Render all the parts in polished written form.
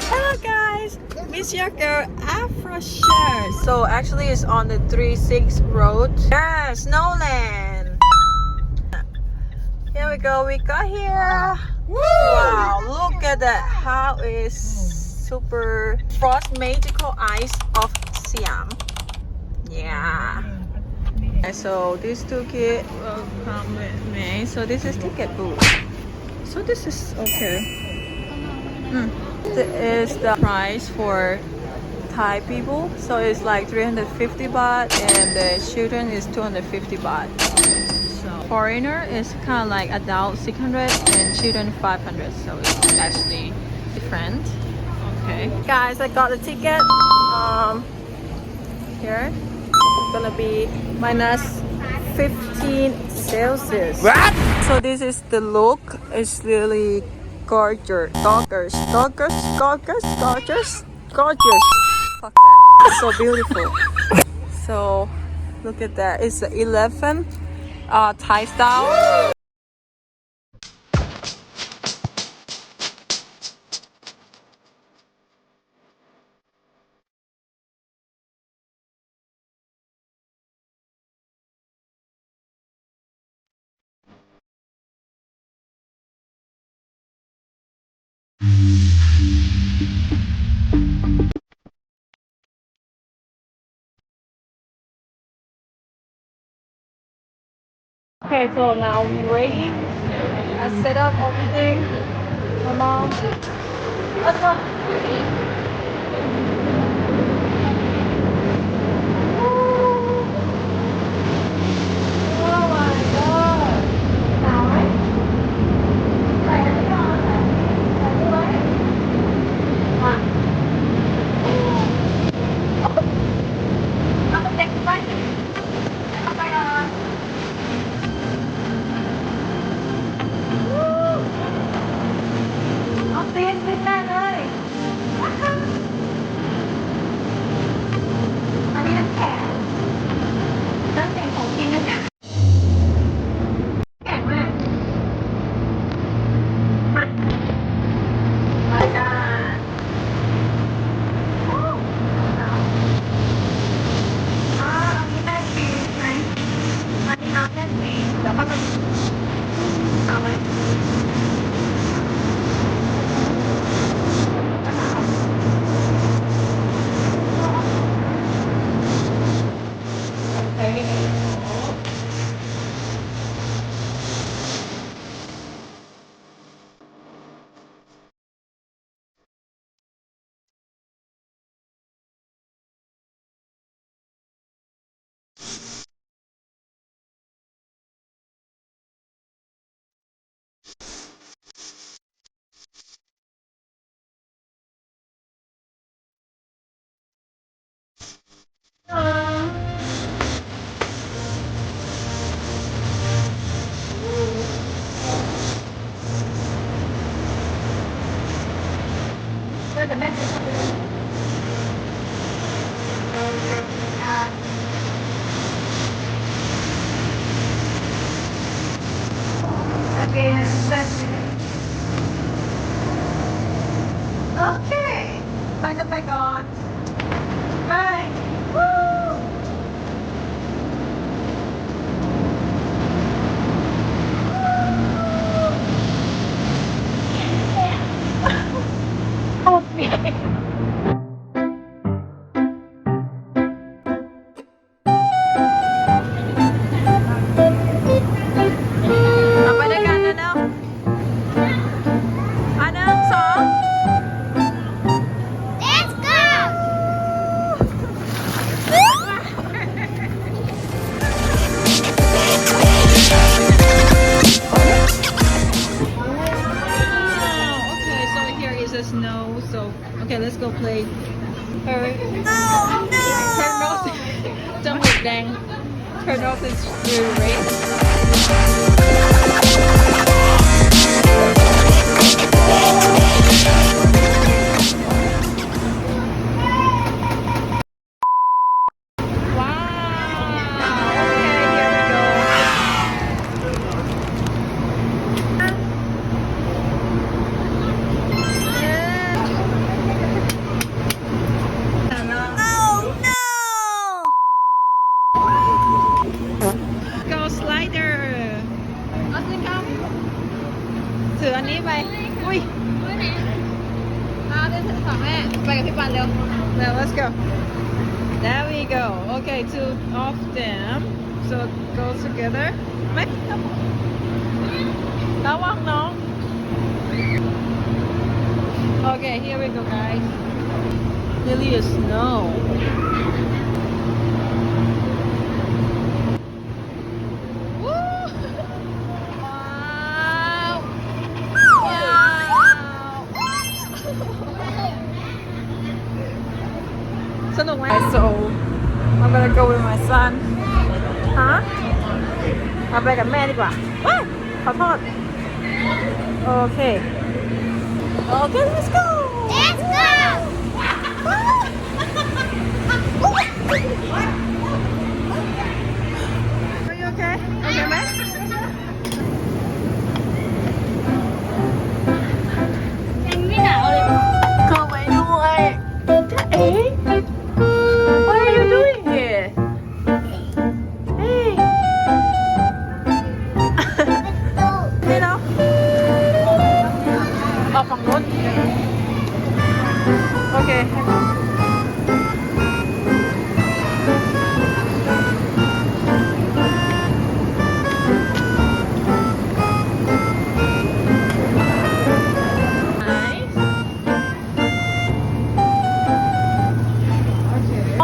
Hello guys, miss your girl Afro Cher. So actually it's on the 36 road. Yeah, Snow Land. Here we go, we got here. Wow, look at that. How is super frost magical ice of Siam. Yeah. So these two kids will come with me. So this is ticket booth. So this is okay. This is the price for Thai people. So it's like 350 baht and the children is 250 baht. So foreigner is kind of like adult 600 and children 500. So it's actually different. Okay. Guys, I got the ticket. Here. It's gonna be minus 15 Celsius. What? So this is the look. It's really gorgeous. Fuck that. It's so beautiful. So look at that. It's the 11 Thai style. Okay, so now we're ready. I set up everything. My mom. Let's go. Oh my god. Now, right? Right, let me go on that. Right? One. Up, next one. Up, right on. Up, this, that, right? อันนี้น้ำแข็งน้ำแข็งของจริงนะจ๊ะแข็งมากมาจ้าโอ้อันนี้แม่ชีไหมอันนี้น้ำแม่ชีแล้วก็เอาไว้แต่แม่จะทำagain okay ไปกันไปก่อนไป Woo! Help me. เราไปด้วยกันนะเนาะอันหนึ่งสอง Let's go Okay, so here is the snow. So, okay, let's go play. Her nose, จมูกแดง Her nose is really red. ถืออันนี้ไปอุ้ยเดินถามแม่ไปกับพี่ปันเร็ว Now let's go There we go Okay two of them So go together ไหมระวังน้อง Okay here we go guys Really a snow So I'm gonna go with my son ฮะมาไปกับแม่ดีกว่าว้ายขอโทษโอเค Okay let's go Let's go Are you okay? Okay ไหมยังไม่หนาวเลย เข้าไปด้วยเอ๊ะ What are you doing here? Hey นี่เนาะออกฝั่งนู้นโอเค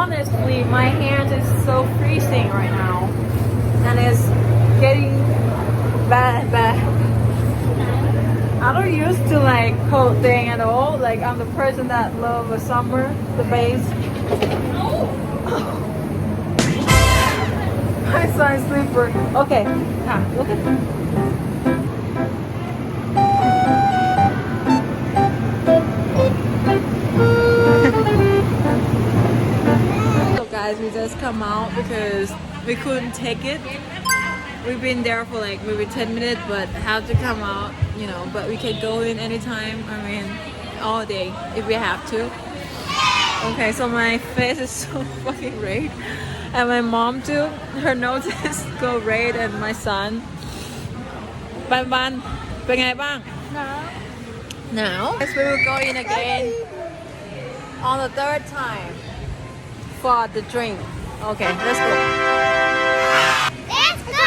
Honestly, my hands is so freezing right now, and it's getting bad. I don't used to like cold thing at all. Like I'm the person that love the summer, the base. My son is sleeper. Okay, look at. Guys, we just come out because we couldn't take it. We've been there for like maybe 10 minutes, but have to come out, you know, but we can go in anytime. I mean, all day if we have to. Okay, so my face is so fucking red. And my mom too, her nose is go red and my son. Ban, เป็นไงบ้าง Now, yes, we will go in again on the third time. For the drink. Okay, let's go. Let's go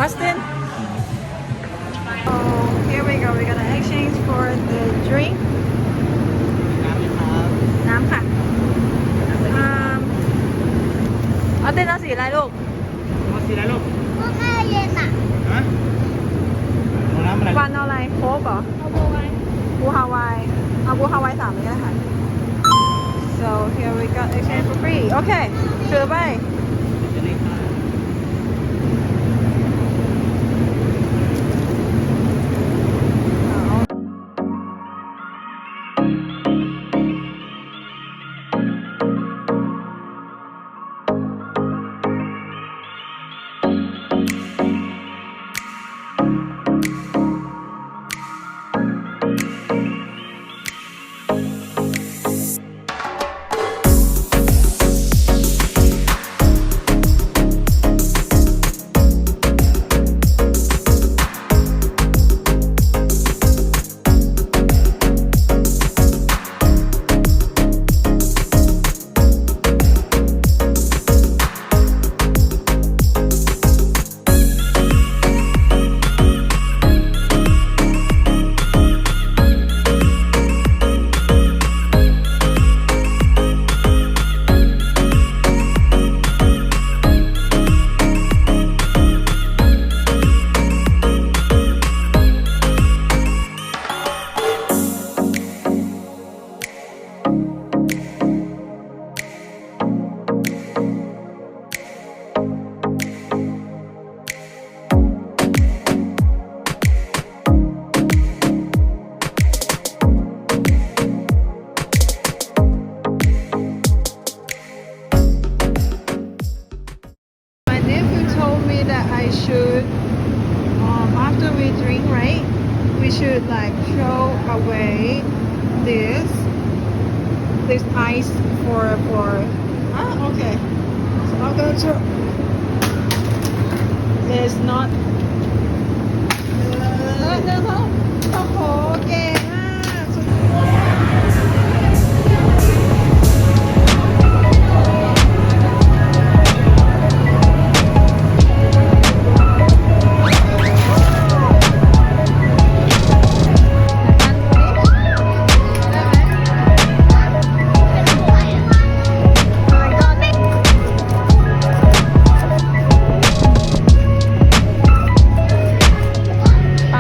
Austin? Oh, here we go. We're gonna exchange for the drink. น้ำค่ะเอาเต้นเอาสีอะไรลูก เอาสีอะไรลูก พวกข้าวเย็นอ่ะ ฮะเอาน้ำอะไร วันเอาอะไรโค้กเหรอ เอาโบไว้ บูฮาวายเอาบูฮาวาย3เลยก็ได้ค่ะ So here we got exchange for free. Okay, ถือไป should like throw away this ice for okay. So I'm gonna throw. it's not โอ้โหเก่งมากสุด ปล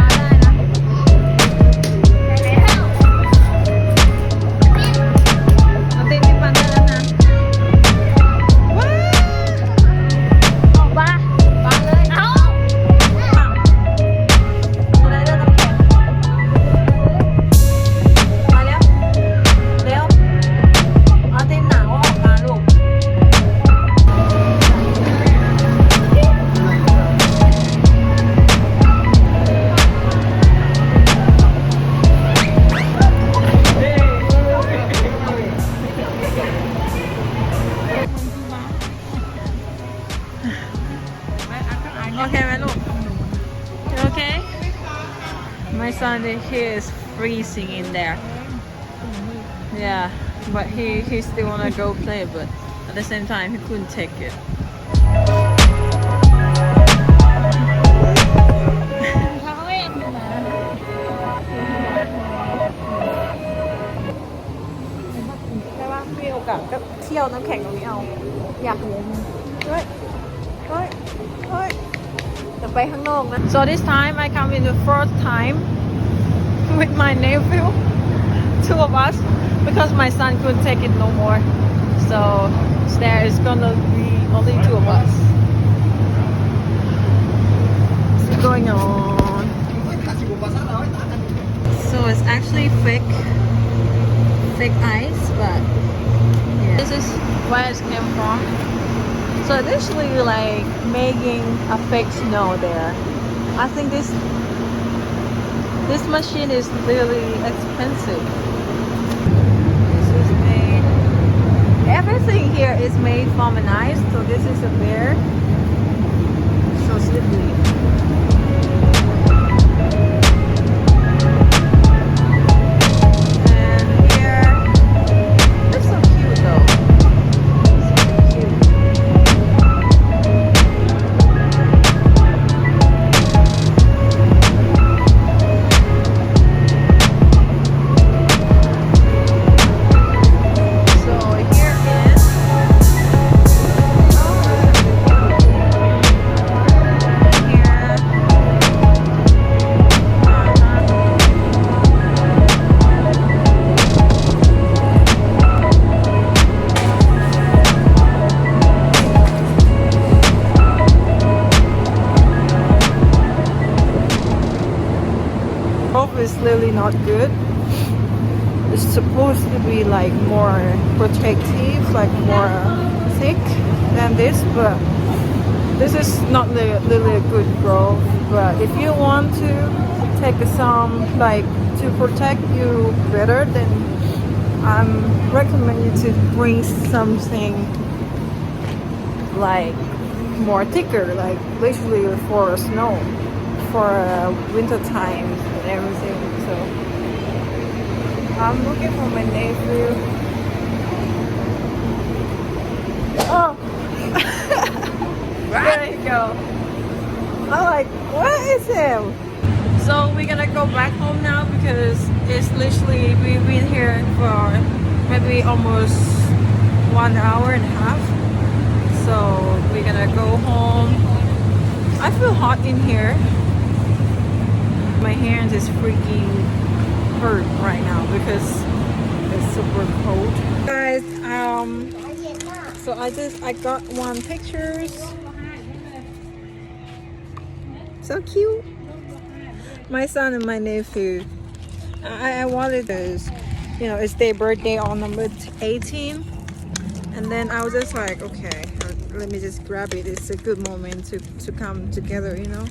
าได้นะเอาตีนที่ปันได้แล้วนะว้าวออกปลาปลาเลยเอาสไลเดอร์น้ำแข็งมาเร็วเร็วเอาตีนหนังออกมาลูกโอเคไหมลูก You okay? My son he is freezing in there. Yeah, but he still wanna go play, but at the same time he couldn't take it. เขาเองนะ ได้ว่ามีโอกาสก็เที่ยวน้ำแข็งตรงนี้เอาอยากเล่นเฮ้ยเฮ้ยเฮ้ยจะไปข้างนอกนะ So this time I come in the first time with my nephew, two of us, because my son couldn't take it no more. So there is gonna be only two of us. What's going on? So it's actually fake ice, but yeah. This is where it came from. So initially like making a fake snow there. I think this machine is really expensive. This is made, everything here is made from an ice. So this is a bear. So slippery. And here, it's so cute though. So cute. So here is here. Hope is really not good. It's supposed to be like more protective, like more thick than this, but this is not really a good growth. But if you want to take some like to protect you better, then I'm recommend you to bring something like more thicker, like literally for snow, for winter time and everything. So I'm looking for my nephew. Oh, there you go. I'm like, where is him? So we're gonna go back home now because it's literally we've been here for maybe almost 1 hour and a half. So we're gonna go home. I feel hot in here. My hands is freaking hurt right now because it's super cold. Guys, so I got one pictures. So cute. My son and my nephew. I wanted this. You know, it's their birthday on number 18. And then I was just like, okay, let me just grab it. It's a good moment to come together, you know.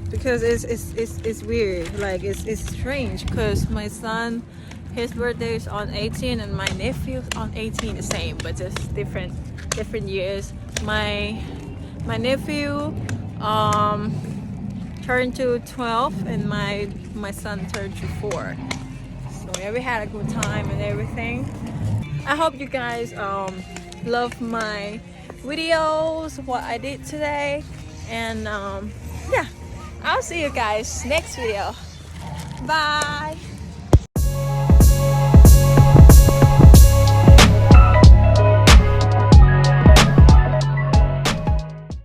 Because it's weird, like it's strange because my son, his birthday is on 18 and my nephew's on 18, the same but just different years. My nephew turned to 12 and my son turned to 4. So yeah, we had a good time and everything. I hope you guys love my videos, what I did today, and yeah, I'll see you guys next video. Bye.